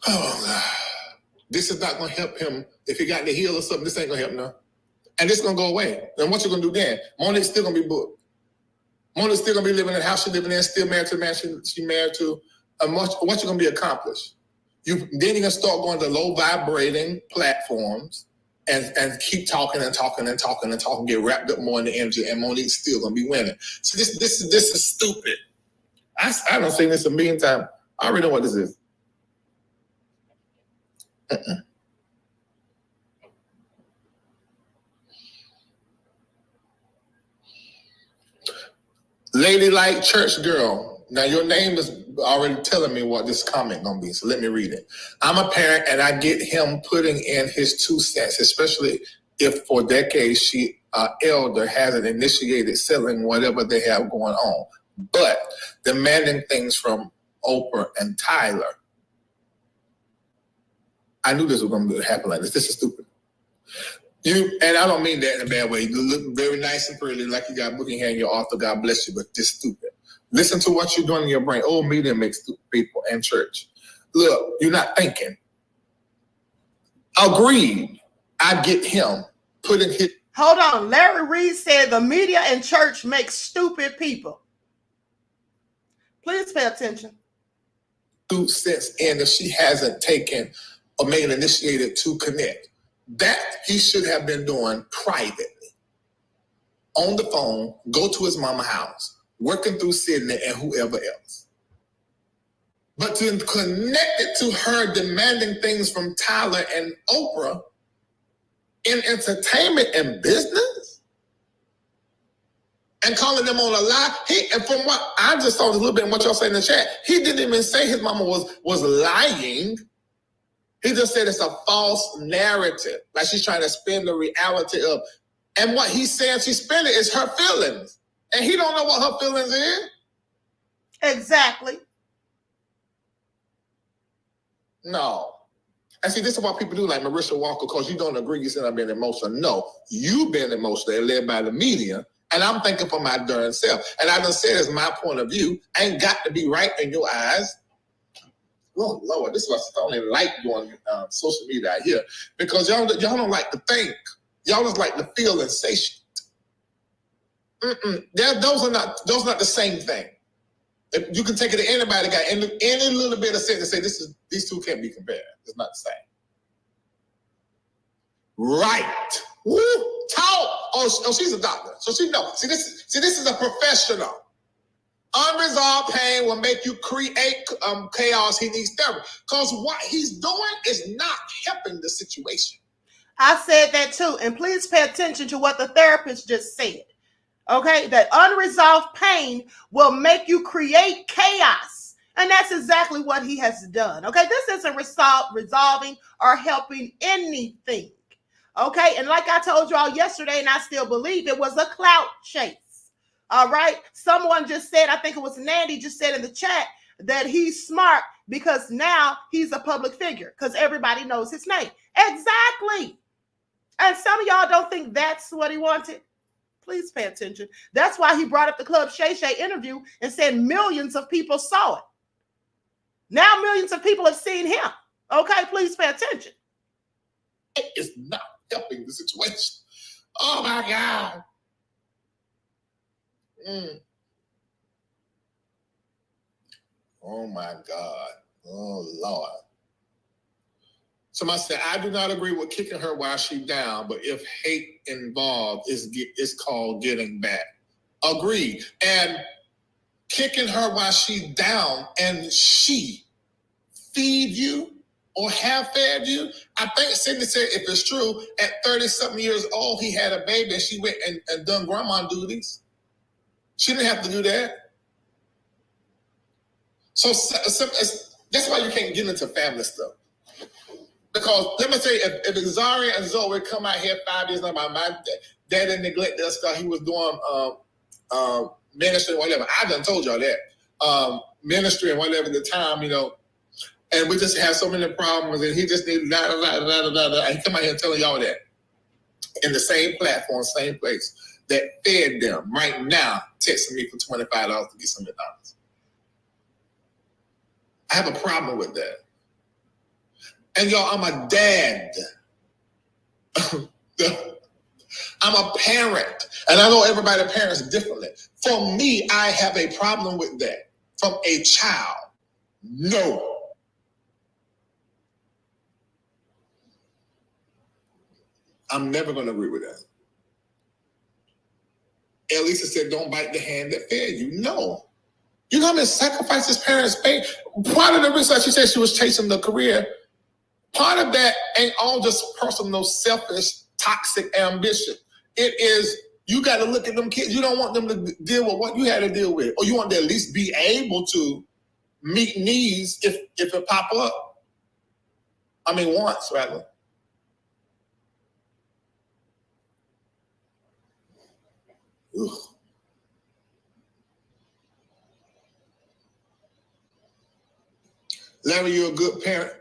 Speaker 11: Oh, God. This is not going to help him. If he got the heel or something, this ain't going to help now. And this is going to go away. Then what you going to do then? Monique's still going to be booked. Monique's still going to be living in the house she's living in, still married to the man she married to. What you going to be accomplished? Then you're going to start going to low vibrating platforms and keep talking and talking and talking and talking, get wrapped up more in the energy, and Monique's still going to be winning. So this is stupid. I don't seen this a million times. I already know what this is. Ladylike church girl. Now your name is already telling me what this comment gonna be, so let me read it. I'm a parent and I get him putting in his 2 cents, especially if for decades she elder hasn't initiated selling whatever they have going on, but demanding things from Oprah and Tyler. I knew this was going to happen like this. This is stupid. And I don't mean that in a bad way. You look very nice and pretty, like you got booking here in your author. God bless you, but this stupid. Listen to what you're doing in your brain. Oh, media makes stupid people and church. Look, you're not thinking. Agreed. I get him putting his...
Speaker 2: Hold on. Larry Reid said the media and church make stupid people. Please pay attention.
Speaker 11: 2 cents in if she hasn't taken or made an initiative to connect. That he should have been doing privately. On the phone, go to his mama house, working through Sydney and whoever else. But to connect it to her demanding things from Tyler and Oprah in entertainment and business and calling them on a lie. And from what I just saw a little bit in what y'all say in the chat, he didn't even say his mama was lying. He just said it's a false narrative. Like she's trying to spin the reality of. And what he's saying she's spinning is her feelings. And he don't know what her feelings is.
Speaker 2: Exactly.
Speaker 11: No. And see, this is what people do like Marisha Walker, because you don't agree, you said I'm being emotional. No, you've been emotional and led by the media. And I'm thinking for my darn self. And I done said it's my point of view. I ain't got to be right in your eyes. Oh, Lord, this is what I don't even like doing social media out here. Because y'all don't like to think. Y'all just like to feel and say shit. Those are not the same thing. If you can take it to anybody got any little bit of sense and say these two can't be compared. It's not the same. Right. Woo, talk. Oh, she's a doctor, so she knows. See, this is a professional. Unresolved pain will make you create chaos. He needs therapy because what he's doing is not helping the situation.
Speaker 2: I said that too, and please pay attention to what the therapist just said. Okay, that unresolved pain will make you create chaos. And that's exactly what he has done. Okay, this isn't resolving or helping anything. Okay, and like I told y'all yesterday, and I still believe it was a clout chase. All right, someone just said, I think it was Nandy just said in the chat, that he's smart because now he's a public figure because everybody knows his name. Exactly. And some of y'all don't think that's what he wanted. Please pay attention. That's why he brought up the Club Shay Shay interview and said millions of people saw it. Now millions of people have seen him. Okay, please pay attention.
Speaker 11: It is not helping the situation. Oh my God. Oh my God. Oh Lord. Somebody said, I do not agree with kicking her while she's down, but if hate involved, it's called getting back. Agreed. And kicking her while she's down and she feed you or have fed you. I think Sydney said, if it's true, at 30-something years old, he had a baby and she went and done grandma duties. She didn't have to do that. So that's why you can't get into family stuff. Because let me tell you, if Zaria and Zoe come out here 5 years now, my dad neglected us because he was doing ministry and whatever. I done told y'all that. Ministry and whatever at the time, you know, and we just have so many problems and he just needed and he come out here telling y'all that. In the same platform, same place that fed them right now, texting me for $25 to get some McDonald's. I have a problem with that. And y'all, I'm a dad. I'm a parent. And I know everybody parents differently. For me, I have a problem with that. From a child, no. I'm never going to agree with that. Elisa said, don't bite the hand that fed you. No. You know how many sacrifices parents made? Part of the reason she said she was chasing the career, part of that ain't all just personal, selfish, toxic ambition. It is, you got to look at them kids. You don't want them to deal with what you had to deal with. Or you want to at least be able to meet needs if it pop up. I mean, once, rather. Ugh. Larry, you're a good parent.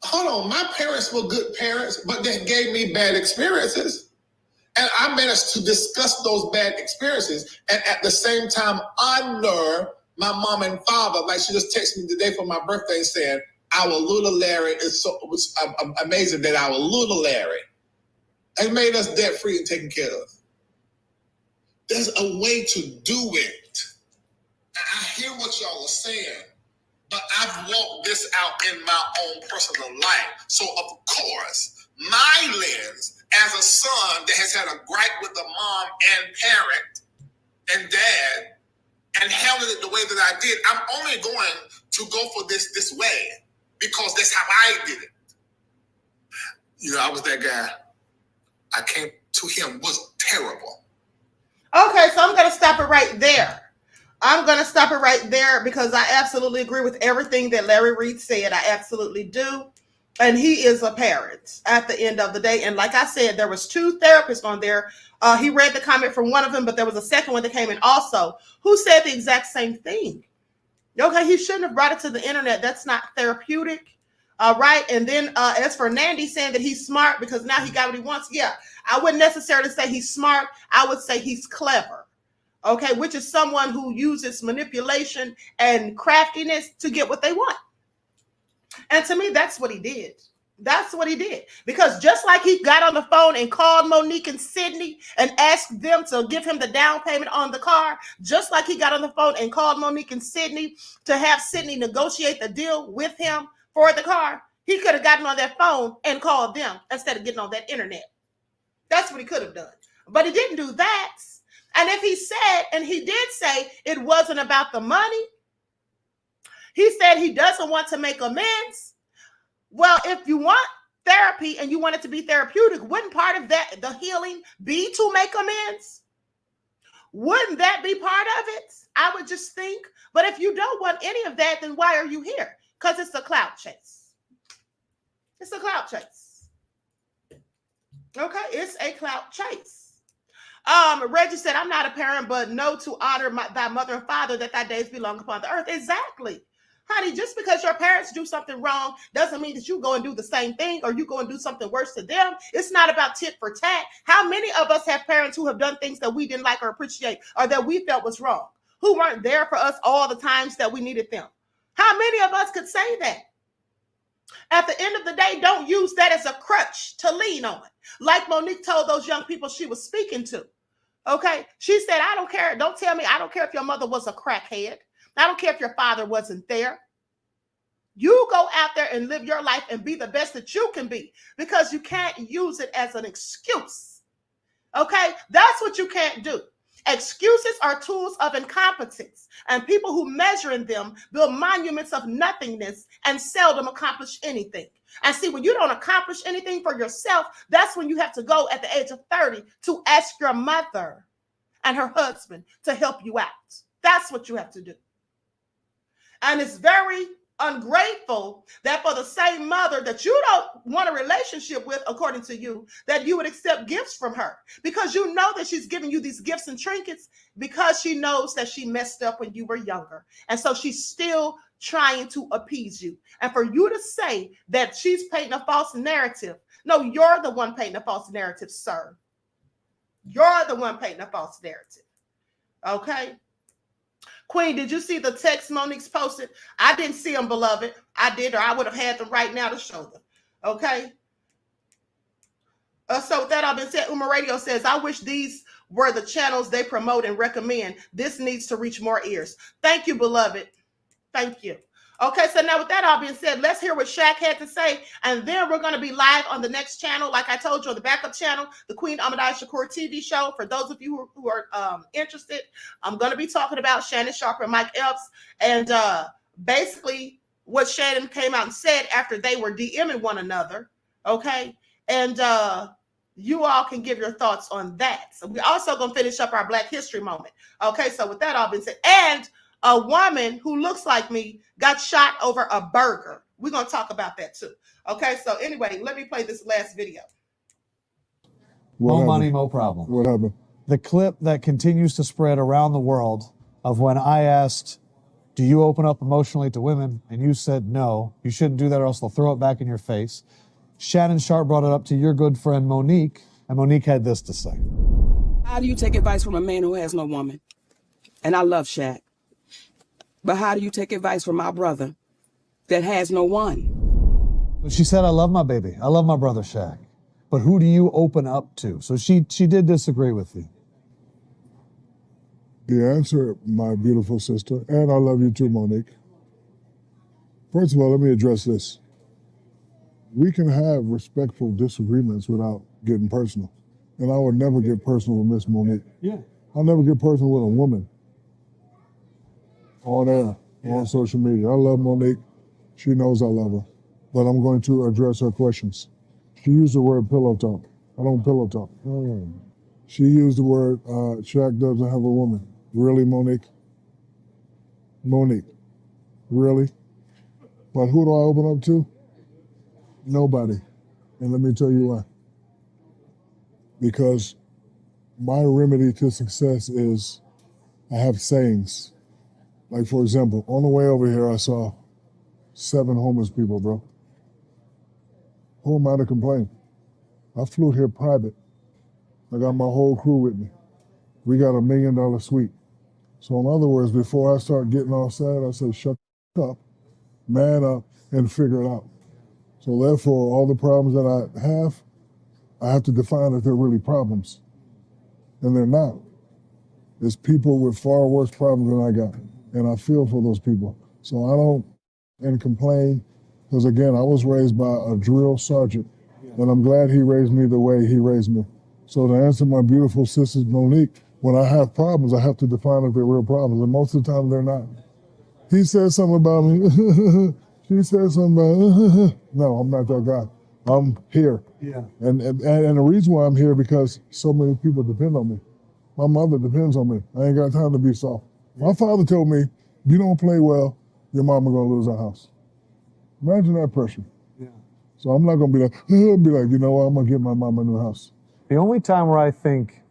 Speaker 11: Hold on, my parents were good parents, but they gave me bad experiences. And I managed to discuss those bad experiences and at the same time honor my mom and father. Like she just texted me today for my birthday saying, our little Larry it was amazing that our little Larry has made us debt free and taken care of. There's a way to do it. I hear what y'all are saying. But I've walked this out in my own personal life. So, of course, my lens as a son that has had a gripe with the mom and parent and dad and handled it the way that I did, I'm only going to go for this way because that's how I did it. You know, I was that guy. I came to him was terrible.
Speaker 2: Okay, so I'm going to stop it right there. I'm going to stop it right there because I absolutely agree with everything that Larry Reid said. I absolutely do. And he is a parent at the end of the day. And like I said, there was 2 therapists on there. He read the comment from one of them, but there was a second one that came in also who said the exact same thing. Okay, he shouldn't have brought it to the internet. That's not therapeutic. Right. And then as for Nandy saying that he's smart because now he got what he wants. Yeah, I wouldn't necessarily say he's smart. I would say he's clever. Okay, which is someone who uses manipulation and craftiness to get what they want. And to me, that's what he did. That's what he did. Because just like he got on the phone and called Monique and Sydney and asked them to give him the down payment on the car, just like he got on the phone and called Monique and Sydney to have Sydney negotiate the deal with him for the car, he could have gotten on that phone and called them instead of getting on that internet. That's what he could have done. But he didn't do that. And if he said, and he did say it wasn't about the money, he said he doesn't want to make amends. Well, if you want therapy and you want it to be therapeutic, wouldn't part of that, the healing, be to make amends? Wouldn't that be part of it? I would just think. But if you don't want any of that, then why are you here? Because it's a clout chase. It's a clout chase. Okay, it's a clout chase. Reggie said, I'm not a parent, but know to honor thy mother and father, that thy days be long upon the earth. Exactly. Honey, just because your parents do something wrong doesn't mean that you go and do the same thing or you go and do something worse to them. It's not about tit for tat. How many of us have parents who have done things that we didn't like or appreciate or that we felt was wrong, who weren't there for us all the times that we needed them? How many of us could say that? At the end of the day, don't use that as a crutch to lean on. Like Monique told those young people she was speaking to. Okay. She said, I don't care. Don't tell me. I don't care if your mother was a crackhead. I don't care if your father wasn't there. You go out there and live your life and be the best that you can be, because you can't use it as an excuse. Okay. That's what you can't do. Excuses are tools of incompetence, and people who measure in them build monuments of nothingness and seldom accomplish anything. And see, when you don't accomplish anything for yourself, that's when you have to go at the age of 30 to ask your mother and her husband to help you out. That's what you have to do. And it's very ungrateful that for the same mother that you don't want a relationship with, according to you, that you would accept gifts from her, because you know that she's giving you these gifts and trinkets because she knows that she messed up when you were younger. And so she's still trying to appease you. And for you to say that she's painting a false narrative, no, you're the one painting a false narrative, sir. You're the one painting a false narrative. Okay? Queen, did you see the text Monique's posted? I didn't see them, beloved. I did, or I would have had them right now to show them. Okay? So with that all been said, Uma Radio says, I wish these were the channels they promote and recommend. This needs to reach more ears. Thank you, beloved. Thank you. Okay, so now with that all being said, let's hear what Shaq had to say, and then we're going to be live on the next channel, like I told you, on the backup channel, the QueenASakur TV show. For those of you who are interested, I'm going to be talking about Shannon Sharpe and Mike Epps, and basically what Shannon came out and said after they were DMing one another, okay? And you all can give your thoughts on that. So we're also going to finish up our Black History moment. Okay, so with that all being said, and a woman who looks like me got shot over a burger. We're going to talk about that too. Okay, so anyway, let me play this last video.
Speaker 12: No money, no problem.
Speaker 13: What happened?
Speaker 12: The clip that continues to spread around the world of when I asked, do you open up emotionally to women? And you said, no, you shouldn't do that or else they'll throw it back in your face. Shannon Sharpe brought it up to your good friend Monique, and Monique had this to say.
Speaker 10: How do you take advice from a man who has no woman? And I love Shaq. But how do you take advice from my brother that has no one?
Speaker 12: She said, I love my baby. I love my brother Shaq. But who do you open up to? So she did disagree with you.
Speaker 13: The answer, my beautiful sister, and I love you too, Monique. First of all, let me address this. We can have respectful disagreements without getting personal. And I would never get personal with Miss Monique.
Speaker 12: Yeah.
Speaker 13: I'll never get personal with a woman. On air, on social media. I love Monique. She knows I love her. But I'm going to address her questions. She used the word pillow talk. I don't pillow talk. She used the word, Shaq doesn't have a woman. Really, Monique? Monique, really? But who do I open up to? Nobody. And let me tell you why. Because my remedy to success is I have sayings. Like, for example, on the way over here, I saw 7 homeless people, bro. Who am I to complain? I flew here private. I got my whole crew with me. We got $1 million suite. So in other words, before I start getting all sad, I say, shut up, man up, and figure it out. So therefore, all the problems that I have to define if they're really problems. And they're not. There's people with far worse problems than I got. And I feel for those people. So I don't complain, because again, I was raised by a drill sergeant, and I'm glad he raised me the way he raised me. So to answer my beautiful sister Monique, when I have problems, I have to define if they're real problems, and most of the time they're not. He said something about me. She said something about no, I'm not that guy. I'm here. Yeah. And the reason why I'm here, because so many people depend on me. My mother depends on me. I ain't got time to be soft. My father told me, if you don't play well, your mama gonna lose her house. Imagine that pressure. Yeah. So I'm not gonna be like, you know what, I'm gonna get my mama a new house.
Speaker 12: The only time where I think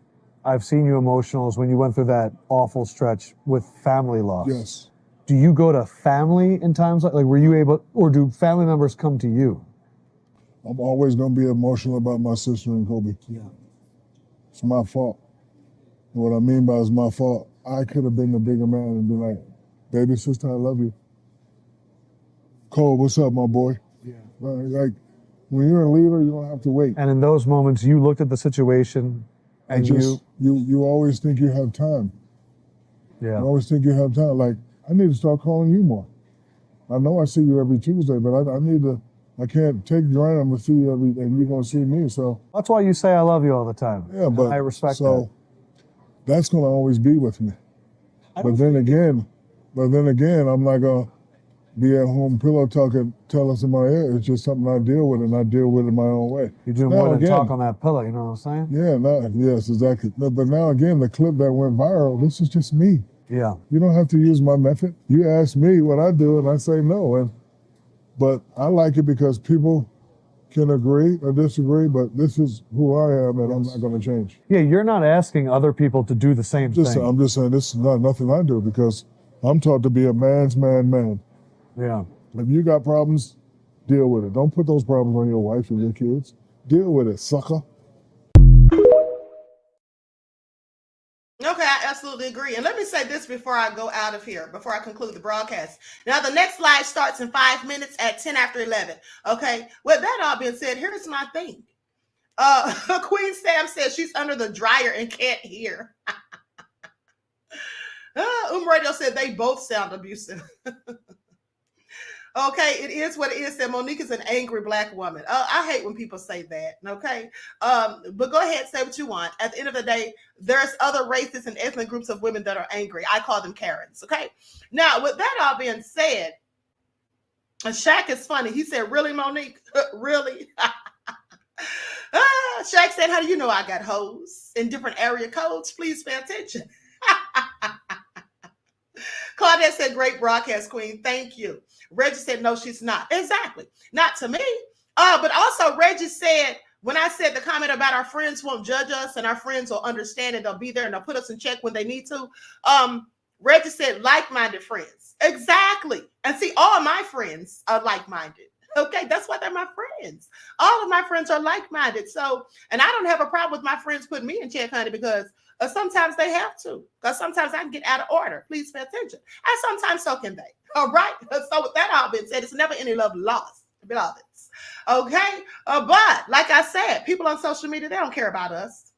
Speaker 12: I've seen you emotional is when you went through that awful stretch with family loss.
Speaker 13: Yes.
Speaker 12: Do you go to family in times like were you able, or do family members come to you?
Speaker 13: I'm always going to be emotional about my sister and Kobe.
Speaker 12: Yeah.
Speaker 13: It's my fault. And what I mean by it's my fault, I could have been the bigger man and be like, baby sister, I love you. Cole, what's up, my boy?
Speaker 12: Yeah.
Speaker 13: Like, when you're a leader, you don't have to wait.
Speaker 12: And in those moments, you looked at the situation and
Speaker 13: you always think you have time.
Speaker 12: Yeah.
Speaker 13: You always think you have time. Like, I need to start calling you more. I know I see you every Tuesday, but I can't take granted I'm going to see you and you're going to see me, so.
Speaker 12: That's why you say I love you all the time.
Speaker 13: Yeah, but
Speaker 12: I respect that.
Speaker 13: So, that's going to always be with me. But then again, I'm not going to be at home pillow talking, telling somebody, yeah, it's just something I deal with, and I deal with it my own way.
Speaker 12: You do more than talk on that pillow, you know what I'm saying?
Speaker 13: Yeah, yes, exactly. But now again, the clip that went viral, this is just me.
Speaker 12: Yeah.
Speaker 13: You don't have to use my method. You ask me what I do, and I say no. But I like it because people can agree or disagree, but this is who I am, and I'm not going to change.
Speaker 12: Yeah, you're not asking other people to do the same thing.
Speaker 13: I'm just saying this is not nothing I do because I'm taught to be a man's man.
Speaker 12: Yeah.
Speaker 13: If you got problems, deal with it. Don't put those problems on your wife or your kids. Deal with it, sucker.
Speaker 2: Okay, I absolutely agree. And let me say this before I go out of here, before I conclude the broadcast. Now, the next live starts in 5 minutes at 10 after 11. Okay, with that all being said, here's my thing. Queen Sam says she's under the dryer and can't hear. Radio said they both sound abusive. Okay, it is what it is. That Monique is an angry Black woman. I hate when people say that. Okay, but go ahead, say what you want. At the end of the day, there's other races and ethnic groups of women that are angry. I call them Karens. Okay, now with that all being said, Shaq is funny. He said, "Really, Monique? Really?" Shaq said, "How do you know I got hoes in different area codes? Please pay attention." Claudette said, "Great broadcast, Queen. Thank you." Reggie said, "No, she's not." Exactly. Not to me. But also Reggie said, when I said the comment about our friends won't judge us and our friends will understand and they'll be there and they'll put us in check when they need to. Reggie said, like-minded friends. Exactly. And see, all my friends are like-minded. Okay, that's why they're my friends. All of my friends are like-minded. So, and I don't have a problem with my friends putting me in check, honey, because sometimes they have to. Because sometimes I can get out of order. Please pay attention. And sometimes so can they. All right. So with that all being said, it's never any love lost, beloveds. Okay. But like I said, people on social media, they don't care about us.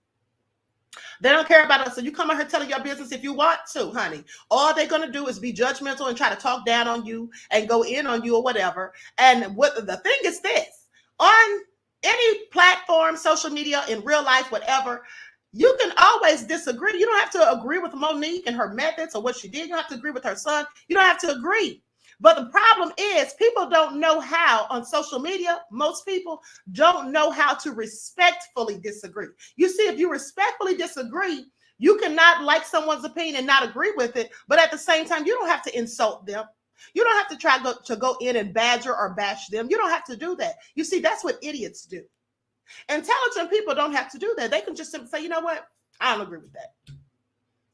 Speaker 2: They don't care about us. So you come out here telling your business if you want to, honey. All they're going to do is be judgmental and try to talk down on you and go in on you or whatever. And what the thing is this, on any platform, social media, in real life, whatever, you can always disagree. You don't have to agree with Monique and her methods or what she did. You don't have to agree with her son. You don't have to agree. But the problem is people don't know how on social media. Most people don't know how to respectfully disagree. You see, if you respectfully disagree, you cannot like someone's opinion and not agree with it. But at the same time, you don't have to insult them. You don't have to try to go in and badger or bash them. You don't have to do that. You see, that's what idiots do. Intelligent people don't have to do that. They can just simply say, you know what? I don't agree with that.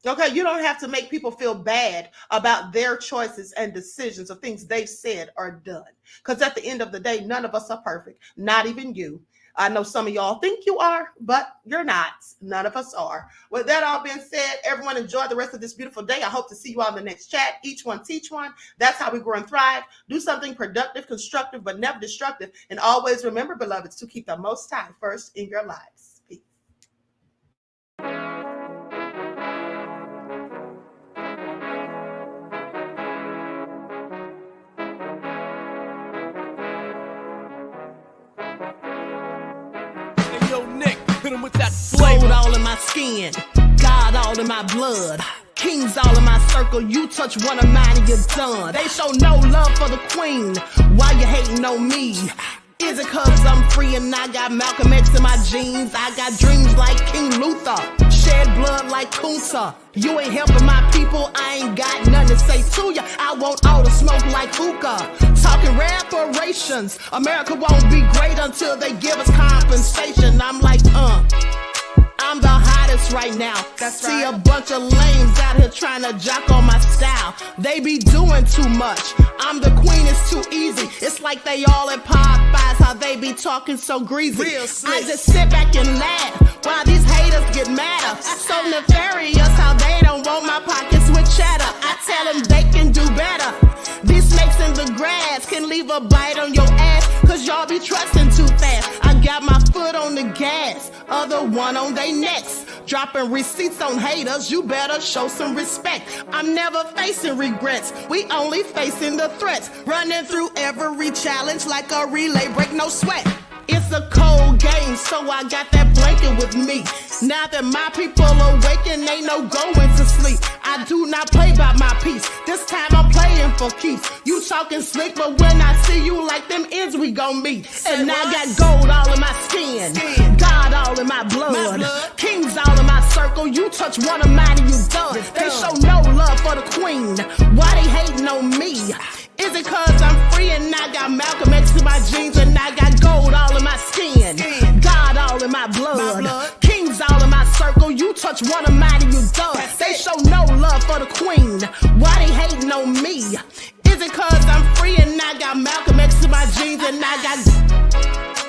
Speaker 2: Okay, you don't have to make people feel bad about their choices and decisions of things they've said or done. Because at the end of the day, none of us are perfect, not even you. I know some of y'all think you are, but you're not. None of us are. With that all being said, everyone enjoy the rest of this beautiful day. I hope to see you all in the next chat. Each one teach one. That's how we grow and thrive. Do something productive, constructive, but never destructive. And always remember, beloveds, to keep the Most High first in your lives. Peace.
Speaker 14: With that gold all in my skin, God all in my blood, kings all in my circle. You touch one of mine and you're done. They show no love for the queen. Why you hating on me? Is it cause I'm free and I got Malcolm X in my jeans? I got dreams like King Luther, shed blood like Kunta. You ain't helping my people, I ain't got nothing to say to ya. I want all the smoke like hookah. Talking reparations, America won't be great until they give us compensation. I'm like, I'm the hottest right now. See a bunch of lames out here trying to jock on my style. They be doing too much. I'm the queen, it's too easy. It's like they all at Popeyes, how they be talking so greasy. I just sit back and laugh while these haters get madder. So nefarious how they don't want my pockets with cheddar. I tell them they can do better. These snakes in the grass can leave a bite on your ass, cause y'all be trusting too fast. I got my foot on the gas, other one on they necks. Dropping receipts on haters, you better show some respect. I'm never facing regrets, we only facing the threats. Running through every challenge like a relay, break no sweat. It's a cold game, so I got that blanket with me. Now that my people awaken, ain't no going to sleep. I do not play by my piece, this time I'm playing for keeps. You talking slick, but when I see you like them ends, we gon' meet. And I got gold all in my skin, God all in my blood, kings all in my circle. You touch one of mine and you done. They show no love for the queen, why they hating on me? Is it cause I'm free and I got Malcolm X in my jeans and I got gold all in my skin, God all in my blood, kings all in my circle. You touch one of mine and you done. They show no love for the queen, why they hating on me? Is it cause I'm free and I got Malcolm X in my jeans and I got